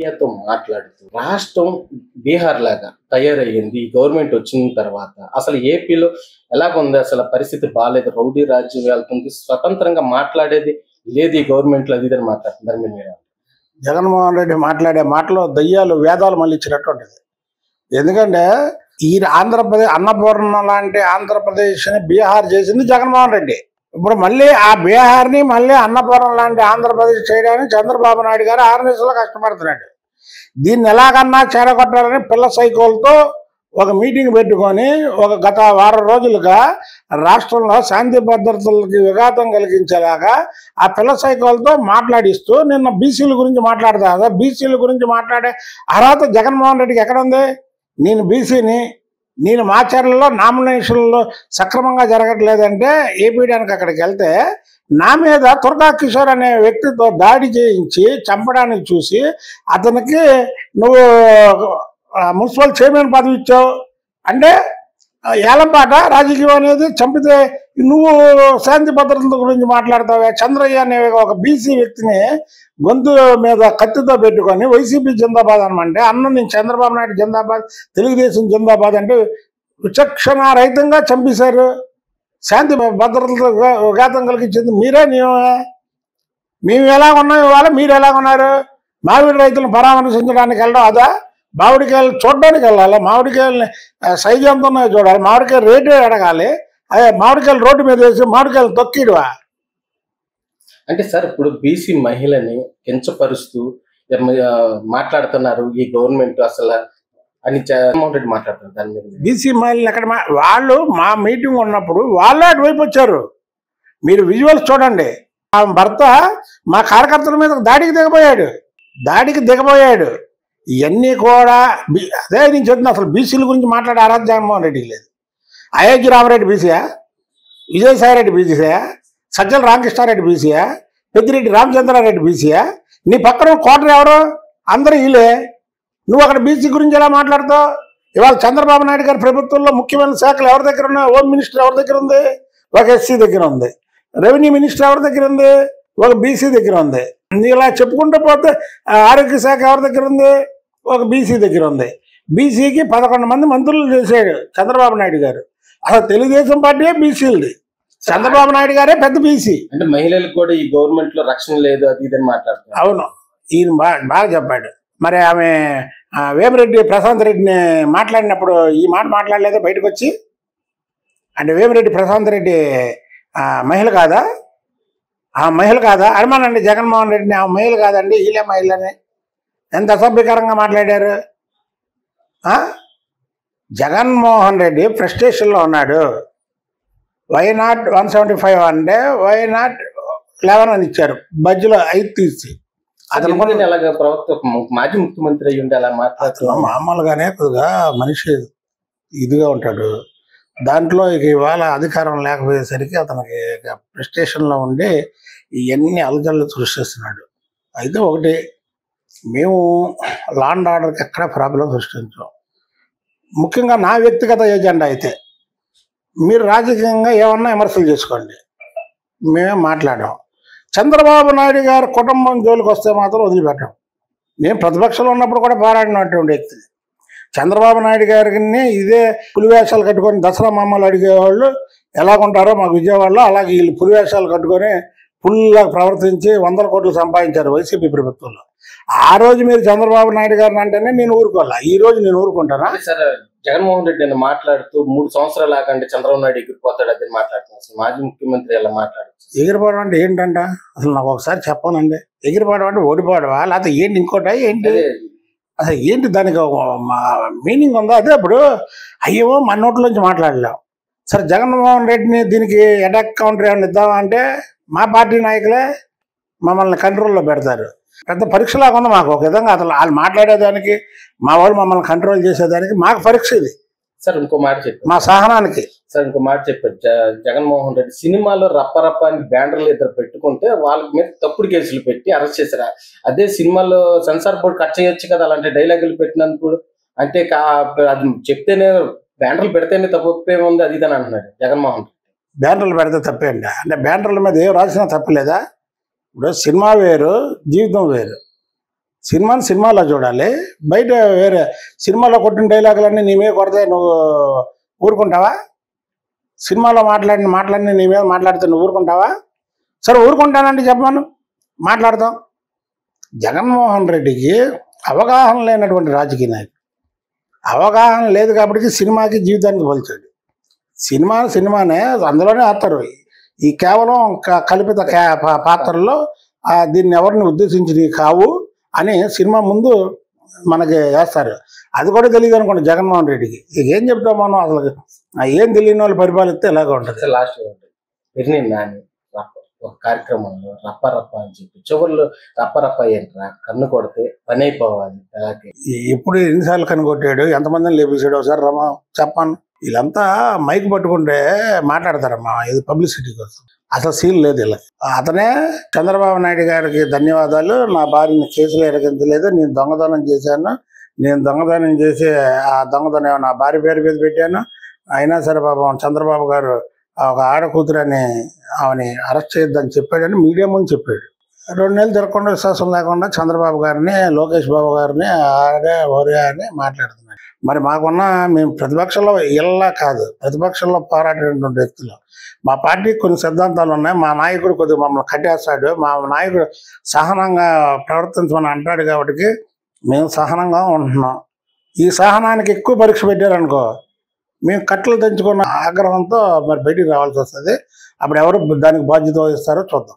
మీడియాతో మాట్లాడుతూ రాష్ట్రం బీహార్ లాగా తయారయ్యింది ఈ గవర్నమెంట్ వచ్చిన తర్వాత. అసలు ఏపీలో ఎలాగుంది, అసలు పరిస్థితి బాగాలేదు, రౌడీ రాజ్యం వెళ్తుంది, స్వతంత్రంగా మాట్లాడేది లేదు ఈ గవర్నమెంట్లో, అది ఇదని మాట్లాడుతున్నారు మీరు. జగన్మోహన్ రెడ్డి మాట్లాడే మాటలో దయ్యాలు వేదాలు మళ్ళీ ఇచ్చినటువంటిది. ఎందుకంటే ఈ ఆంధ్రప్రదేశ్ అన్నపూర్ణ లాంటి ఆంధ్రప్రదేశ్ని బీహార్ చేసింది జగన్మోహన్ రెడ్డి. ఇప్పుడు మళ్ళీ ఆ బీహార్ని మళ్ళీ అన్నపూర్ణ లాంటి ఆంధ్రప్రదేశ్ చేయడానికి చంద్రబాబు నాయుడు గారు ఆర్ఎస్ఎస్లో కష్టపడుతున్నాడు. దీన్ని ఎలాగన్నా చేరగొట్టాలని పిల్ల సైకోలతో ఒక మీటింగ్ పెట్టుకొని ఒక గత వారం రోజులుగా రాష్ట్రంలో శాంతి భద్రతలకి విఘాతం కలిగించేలాగా ఆ పిల్ల సైకోలతో మాట్లాడిస్తూ నిన్న బీసీల గురించి మాట్లాడతా. బీసీల గురించి మాట్లాడే అర్హత జగన్మోహన్ రెడ్డికి ఎక్కడ ఉంది? నేను బీసీని, నేను మాచర్లలో నామినేషన్లో సక్రమంగా జరగట్లేదంటే ఏపీడానికి అక్కడికి వెళ్తే నా మీద తుర్గా కిషోర్ అనే వ్యక్తితో దాడి చేయించి చంపడానికి చూసి అతనికి నువ్వు మున్సిపల్ చైర్మన్ పదవి ఇచ్చావు అంటే ఏలంపాట రాజకీయం అనేది. చంపితే నువ్వు శాంతి భద్రతల గురించి మాట్లాడతావే. చంద్రయ్య అనే ఒక బీసీ వ్యక్తిని గొంతు మీద కత్తితో పెట్టుకొని వైసీపీ జిందాబాద్ అనమంటే అన్న నేను చంద్రబాబు నాయుడు జిందాబాద్, తెలుగుదేశం జిందాబాద్ అంటే విచక్షణ రహితంగా చంపేశారు. శాంతి భద్రతలకు విఘాతం కలిగించింది మీరే, మేము ఎలాగున్నాం ఇవాళ, మీరు ఎలాగున్నారు? మామిడి రైతులను పరామర్శించడానికి వెళ్ళడం అదా? మామిడికాయలు చూడడానికి వెళ్ళాలి, మామిడికాయలని సైజు ఎంత ఉన్నాయో చూడాలి, మామిడికాయలు రేటు అడగాలి. అదే మామిడికాయలు రోడ్డు మీద వేసి మామిడికాయలు తొక్కిడువా? అంటే సార్ ఇప్పుడు బీసీ మహిళని కించపరుస్తూ మాట్లాడుతున్నారు ఈ గవర్నమెంట్ అసలు అని జగన్మోహన్ రెడ్డి మాట్లాడుతున్నారు. దాని మీద బీసీ మహిళలు ఎక్కడ వాళ్ళు మా మీటింగ్ ఉన్నప్పుడు వాళ్ళే అటువైపు వచ్చారు. మీరు విజువల్స్ చూడండి. ఆ భర్త మా కార్యకర్తల మీద దాడికి దిగబోయాడు. ఇవన్నీ కూడా అదే నేను చెప్తున్నా. అసలు బీసీల గురించి మాట్లాడే అర్హత జగన్మోహన్ రెడ్డికి లేదు. అయోధ్య రామరెడ్డి బీసీయా? విజయసాయిరెడ్డి బీసీయా? సజ్జల రామకృష్ణారెడ్డి బీసీయా? పెద్దిరెడ్డి రామచంద్రారెడ్డి బీసీయా? నీ పక్కన కోటరు ఎవరు? అందరూ వీళ్ళే. నువ్వు అక్కడ బీసీ గురించి ఎలా మాట్లాడతావు? ఇవాళ చంద్రబాబు నాయుడు గారి ప్రభుత్వంలో ముఖ్యమైన శాఖలు ఎవరి దగ్గర ఉన్నాయి? హోమ్ మినిస్టర్ ఎవరి దగ్గర ఉంది? ఒక ఎస్సీ దగ్గర ఉంది. రెవెన్యూ మినిస్టర్ ఎవరి దగ్గర ఉంది? ఒక బీసీ దగ్గర ఉంది. ఇలా చెప్పుకుంటూ పోతే ఆరోగ్య శాఖ ఎవరి దగ్గర ఉంది? ఒక బీసీ దగ్గర ఉంది. బీసీకి 11 మంది మంత్రులు చేశాడు చంద్రబాబు నాయుడు గారు. అసలు తెలుగుదేశం పార్టీయే బీసీలది, చంద్రబాబు నాయుడు గారే పెద్ద బీసీ. అంటే మహిళలకు కూడా ఈ గవర్నమెంట్ లో రక్షణ లేదు, అది ఇదని మాట్లాడుతున్నారు. అవును, ఈయన బాగా చెప్పాడు. మరి ఆమె వేమిరెడ్డి ప్రశాంత్ రెడ్డిని మాట్లాడినప్పుడు ఈ మాట మాట్లాడలేదా బయటకు వచ్చి? అంటే వేమిరెడ్డి ప్రశాంత్ రెడ్డి మహిళ కాదా? ఆ మహిళ కాదా? అనుమానండి జగన్మోహన్ రెడ్డిని ఆ మహిళ కాదండి వీళ్ళే మహిళని. ఎంత అసభ్యకరంగా మాట్లాడారు. జగన్మోహన్ రెడ్డి ఫ్రస్ట్రేషన్లో ఉన్నాడు. వై నాట్ 175 అంటే వై నాట్ 11 అని ఇచ్చారు మధ్యలో 5 తీసి. అతను మాజీ ముఖ్యమంత్రి అయ్యి ఉండి అలా మాట్లాడుతున్నాం. మామూలుగానే కొద్దిగా మనిషి ఇదిగా ఉంటాడు. దాంట్లో ఇక ఇవాళ అధికారం లేకపోయేసరికి అతనికి ఫ్రస్ట్రేషన్లో ఉండి ఇవన్నీ అలజడులు సృష్టిస్తున్నాడు. అయితే ఒకటి, మేము లా అండ్ ఆర్డర్కి ఎక్కడ ప్రాబ్లం సృష్టించాం. ముఖ్యంగా నా వ్యక్తిగత ఎజెండా అయితే మీరు రాజకీయంగా ఏమన్నా విమర్శలు చేసుకోండి, మేమే మాట్లాడాం. చంద్రబాబు నాయుడు గారి కుటుంబం జోలికి వస్తే మాత్రం వదిలిపెట్టాం. నేను ప్రతిపక్షంలో ఉన్నప్పుడు కూడా పోరాడినటువంటి వ్యక్తిని. చంద్రబాబు నాయుడు గారిని ఇదే పులివేషాలు కట్టుకొని దసరా మామూలు అడిగేవాళ్ళు ఎలాగుంటారో మాకు విజయవాడలో, అలాగే వీళ్ళు పులివేషాలు కట్టుకొని పుల్లా ప్రవర్తించి 100 కోట్లు సంపాదించారు వైసీపీ ప్రభుత్వంలో. ఆ రోజు మీరు చంద్రబాబు నాయుడు గారిని అంటేనే నేను ఊరుకోవాలా, ఈ రోజు నేను ఊరుకుంటానా? సరే, జగన్మోహన్ రెడ్డి అని మాట్లాడుతూ 3 సంవత్సరాలు ఆకండి చంద్రబాబు నాయుడు ఎగిరిపోతాడు అది మాట్లాడుతున్నాను. అసలు మాజీ ముఖ్యమంత్రి ఎలా మాట్లాడుతున్నారు? ఎగిరిపోవడం అంటే ఏంటంట? అసలు నాకు ఒకసారి చెప్పానండి. ఎగిరిపోవడం అంటే ఓడిపోవడమా, లేకపోతే ఏంటి ఇంకోటా ఏంటి? అసలు ఏంటి దానికి మీనింగ్ ఉందా? అదే ఇప్పుడు అయ్యో మన నోట్లోంచి మాట్లాడలేం. సరే జగన్మోహన్ రెడ్డిని దీనికి అటాక్ కౌంటర్ ఏమైనా ఇద్దామా అంటే మా పార్టీ నాయకులే మమ్మల్ని కంట్రోల్లో పెడతారు. పెద్ద పరీక్షలాగా ఉంది మాకు ఒక విధంగా. అసలు వాళ్ళు మాట్లాడేదానికి, మా వాళ్ళు మమ్మల్ని కంట్రోల్ చేసేదానికి మాకు పరీక్ష ఇది. సార్ ఇంకో మాట చెప్పారు, మా సహనానికి. సార్ ఇంకో మాట చెప్పారు, జగన్మోహన్ రెడ్డి సినిమాలో రప్ప అని బ్యానర్లు ఇద్దరు పెట్టుకుంటే వాళ్ళ మీద తప్పుడు కేసులు పెట్టి అరెస్ట్ చేశారు. అదే సినిమాలో సెన్సార్ బోర్డు కట్ చేయొచ్చు కదా అలాంటి డైలాగులు పెట్టినందుకు. అంటే అది చెప్తేనే బ్యానర్లు పెడితేనే తప్పేముంది అది ఇదని అంటున్నాడు జగన్మోహన్ రెడ్డి. బ్యానర్లు పెడితే తప్పేండి? అంటే బ్యానర్ల మీద ఏం రాసినా తప్పలేదా? ఇప్పుడు సినిమా వేరు, జీవితం వేరు. సినిమాని సినిమాలో చూడాలి, బయట వేరే సినిమాలో కొట్టిన డైలాగులన్నీ నీ మీద కొడితే నువ్వు ఊరుకుంటావా? సినిమాలో మాట్లాడిన నీ మీద మాట్లాడితే నువ్వు ఊరుకుంటావా? సరే ఊరుకుంటానంటే చెప్పమను, మాట్లాడతాం. జగన్మోహన్ రెడ్డికి అవగాహన లేనటువంటి రాజకీయ నాయకుడు. అవగాహన లేదు కాబట్టి సినిమాకి జీవితానికి పోల్చాడు. సినిమానే అందులోనే ఆడతారు. ఈ కేవలం కల్పిత పాత్రల్లో దీన్ని ఎవరిని ఉద్దేశించి కావు అని సినిమా ముందు మనకి వేస్తారు. అది కూడా తెలియదు అనుకోండి జగన్మోహన్ రెడ్డికి. ఇక ఏం చెప్తాం మనం, అసలు ఏం తెలియని వాళ్ళు పరిపాలిస్తే ఇలాగే ఉంటుంది. లాస్ట్ ఒక కార్యక్రమంలో రప్ప అని చెప్పి చివరిలో రప్ప ఏంట్రా కన్ను కొడితే పని అయిపోవాలి. అలాగే ఎప్పుడు ఎన్నిసార్లు కన్ను కొట్టాడు, ఎంతమందిని లేపేసాడు ఒకసారి రమ్మా చెప్పాను. వీళ్ళంతా మైక్ పట్టుకుంటే మాట్లాడతారమ్మా, ఇది పబ్లిసిటీ కోసం. అసలు సీన్ లేదు ఇలా. అతనే చంద్రబాబు నాయుడు గారికి ధన్యవాదాలు, నా భార్యని కేసులో ఎరగించలేదు, నేను దొంగతనం చేశాను, నేను దొంగతనం చేసి ఆ దొంగతనం నా భార్య పేరు మీద పెట్టాను, అయినా సరే పాపం చంద్రబాబు గారు ఒక ఆడ కూతురని ఆమెని అరెస్ట్ చేయొద్దని చెప్పాడని మీడియా ముందు చెప్పాడు. 2 నెలలు తిరగకుండా విశ్వాసం లేకుండా చంద్రబాబు గారిని, లోకేష్ బాబు గారిని ఆడే ఓరే అని మాట్లాడుతున్నాడు. మరి మాకున్న మేము ప్రతిపక్షంలో ఇలా కాదు, ప్రతిపక్షంలో పోరాటేటువంటి వ్యక్తులు. మా పార్టీకి కొన్ని సిద్ధాంతాలు ఉన్నాయి. మా నాయకుడు కొద్దిగా మమ్మల్ని కట్టేస్తాడు, మా నాయకుడు సహనంగా ప్రవర్తించమని అంటాడు కాబట్టి మేము సహనంగా ఉంటున్నాం. ఈ సహనానికి ఎక్కువ పరీక్ష పెట్టారనుకో మేము కట్టలు తెంచుకున్న ఆగ్రహంతో మరి బయటికి రావాల్సి వస్తుంది. అప్పుడు ఎవరు దానికి బాధ్యత వహిస్తారో చూద్దాం.